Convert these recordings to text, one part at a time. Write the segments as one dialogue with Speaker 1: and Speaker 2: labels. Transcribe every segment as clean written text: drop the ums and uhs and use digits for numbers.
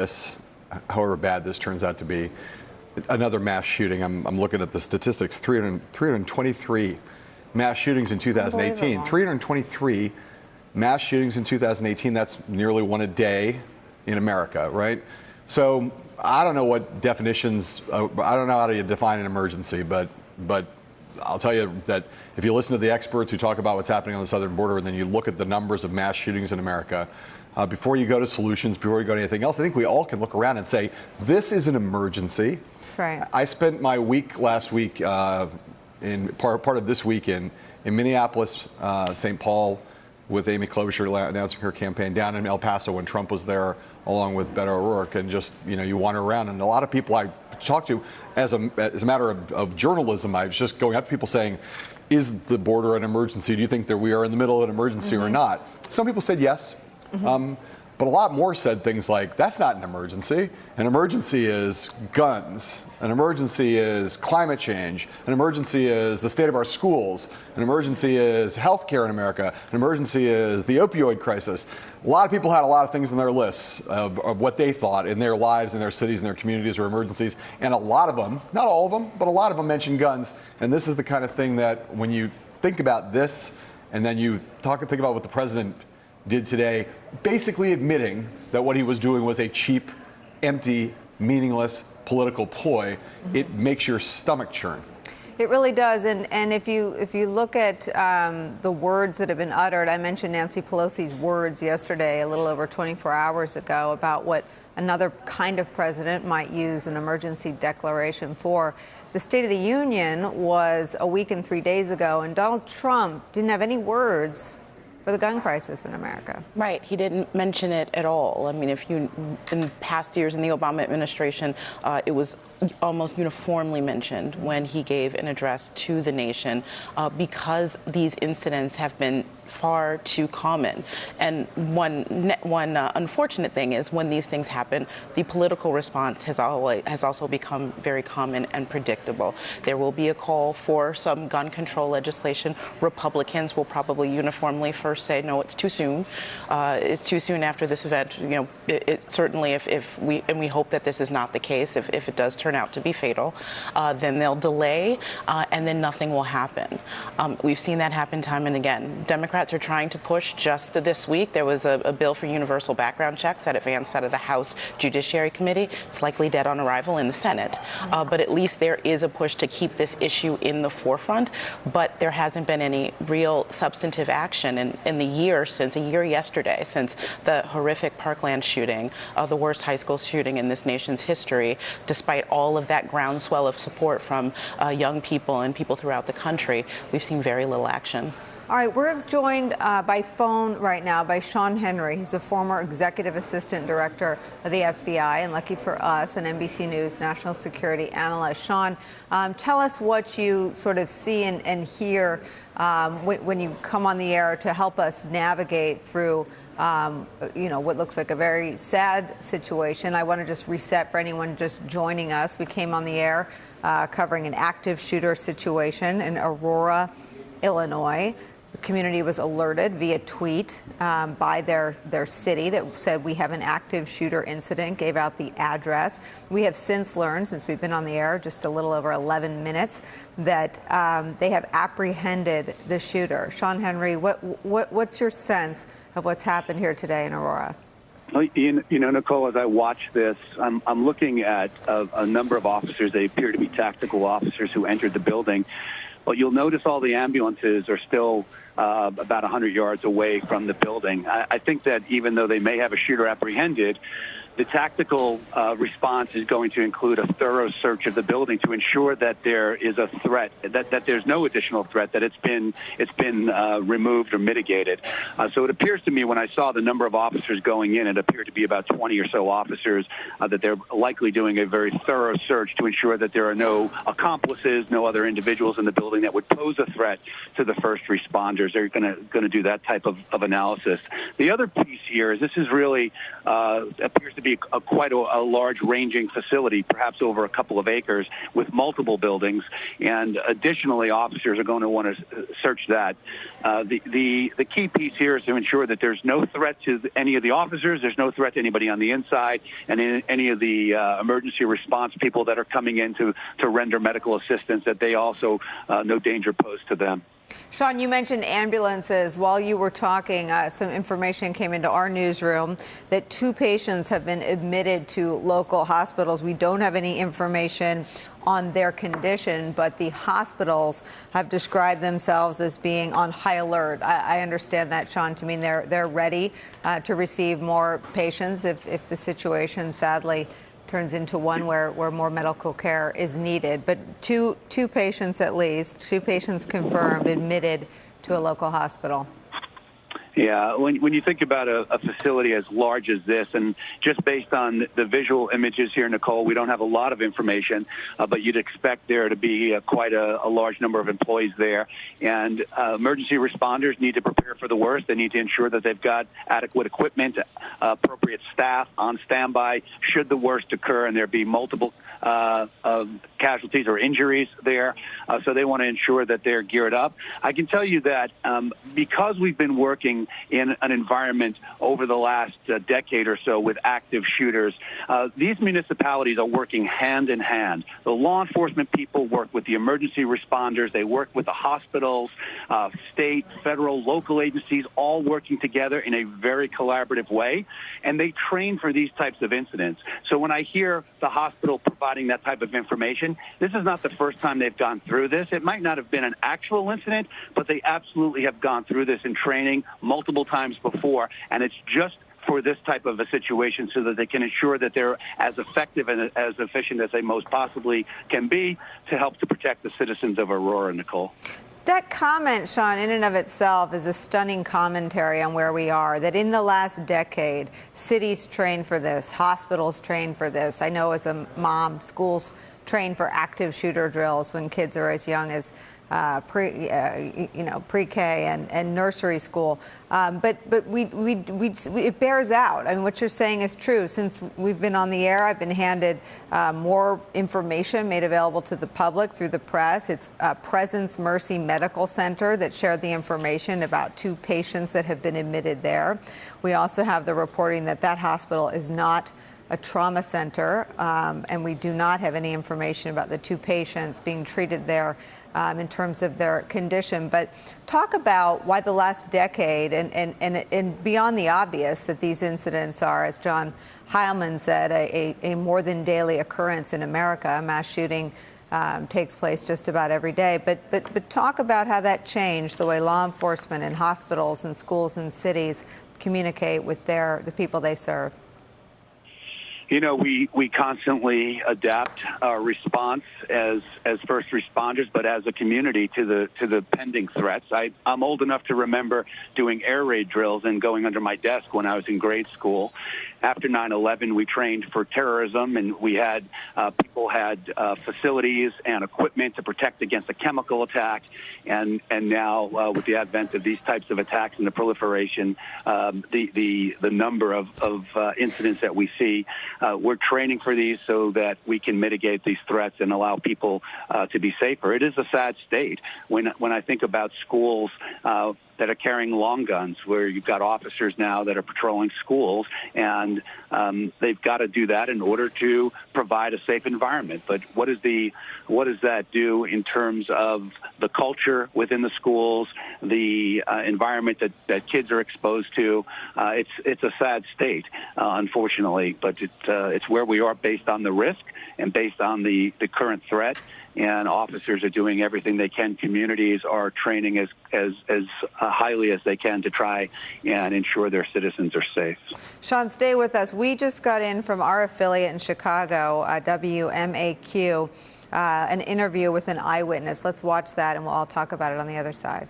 Speaker 1: this, however bad this turns out to be, another mass shooting. I'm looking at the statistics. 323 mass shootings in 2018. 323 mass shootings in 2018. That's nearly one a day in America, right? So I don't know what definitions. I don't know how to define an emergency, but I'll tell you that if you listen to the experts who talk about what's happening on the southern border, and then you look at the numbers of mass shootings in America, before you go to solutions, before you go to anything else, I think we all can look around and say, this is an emergency.
Speaker 2: That's right.
Speaker 1: I spent my week last week, in part of this week in Minneapolis, St. Paul, with Amy Klobuchar announcing her campaign, down in El Paso when Trump was there, along with Beto O'Rourke, and just, you wander around, and a lot of people I talked to, as a matter of journalism, I was just going up to people saying, is the border an emergency? Do you think that we are in the middle of an emergency or not? Some people said yes. But a lot more said things like, that's not an emergency. An emergency is guns. An emergency is climate change. An emergency is the state of our schools. An emergency is healthcare in America. An emergency is the opioid crisis. A lot of people had a lot of things on their lists of what they thought in their lives, in their cities, in their communities were emergencies. And a lot of them, not all of them, but a lot of them mentioned guns. And this is the kind of thing that when you think about this, and then you think about what the president did today, basically admitting that what he was doing was a cheap, empty, meaningless political ploy, it makes your stomach churn.
Speaker 2: It really does, and if you look at the words that have been uttered, I mentioned Nancy Pelosi's words yesterday, a little over 24 hours ago, about what another kind of president might use an emergency declaration for. The State of the Union was a week and 3 days ago, and Donald Trump didn't have any words for the gun crisis in America.
Speaker 3: Right. He didn't mention it at all. I mean, in past years in the Obama administration, it was almost uniformly mentioned when he gave an address to the nation because these incidents have been far too common. And one unfortunate thing is when these things happen, the political response has also become very common and predictable. There will be a call for some gun control legislation. Republicans will probably uniformly first say, no, it's too soon. It's too soon after this event. It certainly, if we hope that this is not the case, if it does turn out to be fatal, then they'll delay and then nothing will happen. We've seen that happen time and again. Democrats are trying to push just this week. There was a bill for universal background checks that advanced out of the House Judiciary Committee. It's likely dead on arrival in the Senate. But at least there is a push to keep this issue in the forefront. But there hasn't been any real substantive action in the year since yesterday, since the horrific Parkland shooting, the worst high school shooting in this nation's history, despite all of that groundswell of support from young people and people throughout the country, we've seen very little action.
Speaker 2: All right, we're joined by phone right now by Sean Henry. He's a former executive assistant director of the FBI, and lucky for us, an NBC News national security analyst. Sean, tell us what you sort of see and hear when you come on the air to help us navigate through what looks like a very sad situation. I want to just reset for anyone just joining us. We came on the air covering an active shooter situation in Aurora, Illinois. The community was alerted via tweet by their city that said we have an active shooter incident, gave out the address. We have since learned, since we've been on the air just a little over 11 minutes, that they have apprehended the shooter. Sean Henry, what's your sense of what's happened here today in Aurora?
Speaker 4: Well, Nicole, as I watch this, I'm looking at a number of officers. They appear to be tactical officers who entered the building. Well, you'll notice all the ambulances are still about 100 yards away from the building. I think that even though they may have a shooter apprehended, the tactical response is going to include a thorough search of the building to ensure that there is a threat, that there's no additional threat, that it's been removed or mitigated. So it appears to me when I saw the number of officers going in, it appeared to be about 20 or so officers, that they're likely doing a very thorough search to ensure that there are no accomplices, no other individuals in the building that would pose a threat to the first responders. They're going to do that type of analysis. The other piece here is this is really appears to to be quite a large ranging facility, perhaps over a couple of acres with multiple buildings. And additionally, officers are going to want to search that. The key piece here is to ensure that there's no threat to any of the officers, there's no threat to anybody on the inside, and any of the emergency response people that are coming in to render medical assistance, that they also no danger posed to them.
Speaker 2: Sean, you mentioned ambulances. While you were talking, some information came into our newsroom that 2 patients have been admitted to local hospitals. We don't have any information on their condition, but the hospitals have described themselves as being on high alert. I understand that, Sean, to mean they're ready to receive more patients if the situation sadly turns into one where more medical care is needed. But two patients at least, 2 patients confirmed, admitted to a local hospital.
Speaker 4: Yeah, when you think about a facility as large as this, and just based on the visual images here, Nicole, we don't have a lot of information, but you'd expect there to be quite a large number of employees there. And emergency responders need to prepare for the worst. They need to ensure that they've got adequate equipment, appropriate staff on standby should the worst occur and there be multiple casualties or injuries there. So they want to ensure that they're geared up. I can tell you that because we've been working in an environment over the last decade or so with active shooters, these municipalities are working hand in hand. The law enforcement people work with the emergency responders. They work with the hospitals, state, federal, local agencies, all working together in a very collaborative way. And they train for these types of incidents. So when I hear the hospital providing that type of information, this is not the first time they've gone through this. It might not have been an actual incident, but they absolutely have gone through this in training multiple times before. And it's just for this type of a situation so that they can ensure that they're as effective and as efficient as they most possibly can be to help to protect the citizens of Aurora, Nicole.
Speaker 2: That comment, Sean, in and of itself is a stunning commentary on where we are, that in the last decade, cities train for this, hospitals train for this. I know as a mom, schools train for active shooter drills when kids are as young as pre-K and nursery school. But it bears out. I mean, what you're saying is true. Since we've been on the air, I've been handed more information made available to the public through the press. It's Presence Mercy Medical Center that shared the information about 2 patients that have been admitted there. We also have the reporting that that hospital is not a trauma center, and we do not have any information about the 2 patients being treated there in terms of their condition. But talk about why the last decade and beyond the obvious that these incidents are, as John Heilman said, a more than daily occurrence in America. A mass shooting takes place just about every day. But talk about how that changed the way law enforcement and hospitals and schools and cities communicate with the people they serve.
Speaker 4: You know, we constantly adapt our response as first responders, but as a community to the pending threats. I'm old enough to remember doing air raid drills and going under my desk when I was in grade school. After 9/11, we trained for terrorism, and we had people had facilities and equipment to protect against a chemical attack. And now with the advent of these types of attacks and the proliferation, the number of incidents that we see, we're training for these so that we can mitigate these threats and allow people to be safer. It is a sad state when I think about schools that are carrying long guns, where you've got officers now that are patrolling schools, and they've got to do that in order to provide a safe environment. But what does that do in terms of the culture within the schools, the environment that kids are exposed to? It's a sad state, unfortunately, but it's where we are based on the risk and based on the current threat. And officers are doing everything they can. Communities are training as highly as they can to try and ensure their citizens are safe.
Speaker 2: Sean, stay with us. We just got in from our affiliate in Chicago, WMAQ, an interview with an eyewitness. Let's watch that, and we'll all talk about it on the other side.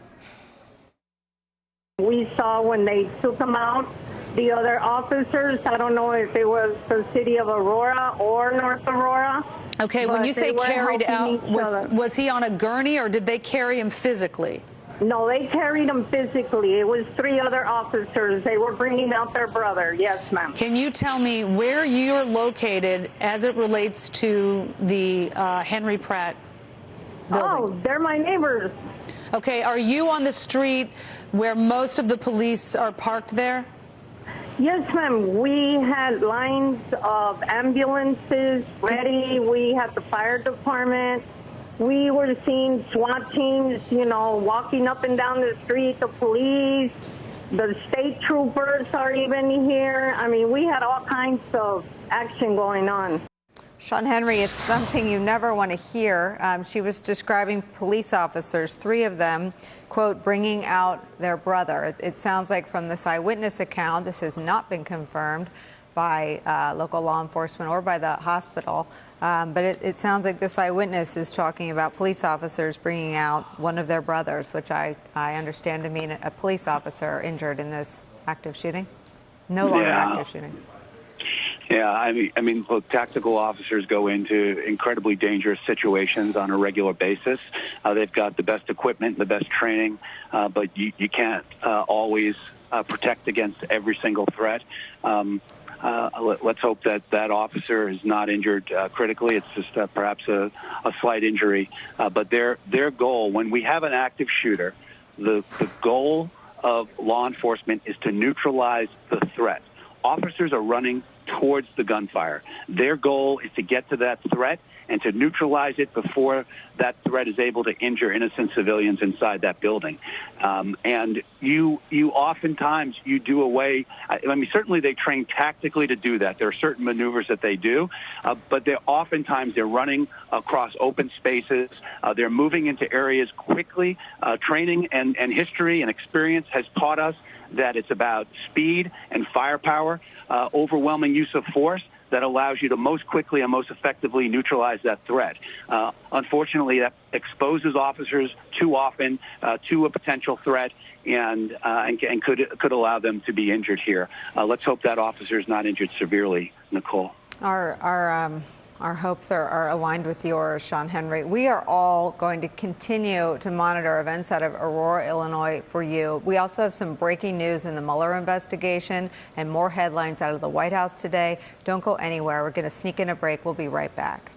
Speaker 5: We saw when they took them out, the other officers, I don't know if it was the city of Aurora or North Aurora.
Speaker 6: Okay, when you say carried out, was he on a gurney or did they carry him physically?
Speaker 5: No, they carried him physically. It was 3 other officers. They were bringing out their brother. Yes, ma'am.
Speaker 6: Can you tell me where you're located as it relates to the Henry Pratt building?
Speaker 5: Oh, they're my neighbors.
Speaker 6: Okay, are you on the street where most of the police are parked there?
Speaker 5: Yes, ma'am. We had lines of ambulances ready. We had the fire department. We were seeing SWAT teams, walking up and down the street, the police, the state troopers are even here. I mean, we had all kinds of action going on.
Speaker 2: Sean Henry, it's something you never want to hear. She was describing police officers, 3 of them, quote, bringing out their brother. It sounds like from this eyewitness account, this has not been confirmed by local law enforcement or by the hospital. But it sounds like this eyewitness is talking about police officers bringing out one of their brothers, which I understand to mean a police officer injured in this active shooting. No longer active shooting.
Speaker 4: Yeah, I mean, look, tactical officers go into incredibly dangerous situations on a regular basis. They've got the best equipment, the best training, but you can't always protect against every single threat. Let's hope that officer is not injured critically. It's just perhaps a slight injury. But their goal, when we have an active shooter, the goal of law enforcement is to neutralize the threat. Officers are running towards the gunfire. Their goal is to get to that threat and to neutralize it before that threat is able to injure innocent civilians inside that building. And you oftentimes you do away. I mean, certainly they train tactically to do that. There are certain maneuvers that they do, but oftentimes they're running across open spaces. They're moving into areas quickly. Training and history and experience has taught us that it's about speed and firepower, overwhelming use of force that allows you to most quickly and most effectively neutralize that threat. Unfortunately, that exposes officers too often to a potential threat and could allow them to be injured here. Let's hope that officer is not injured severely, Nicole.
Speaker 2: Our hopes are aligned with yours, Sean Henry. We are all going to continue to monitor events out of Aurora, Illinois for you. We also have some breaking news in the Mueller investigation and more headlines out of the White House today. Don't go anywhere. We're going to sneak in a break. We'll be right back.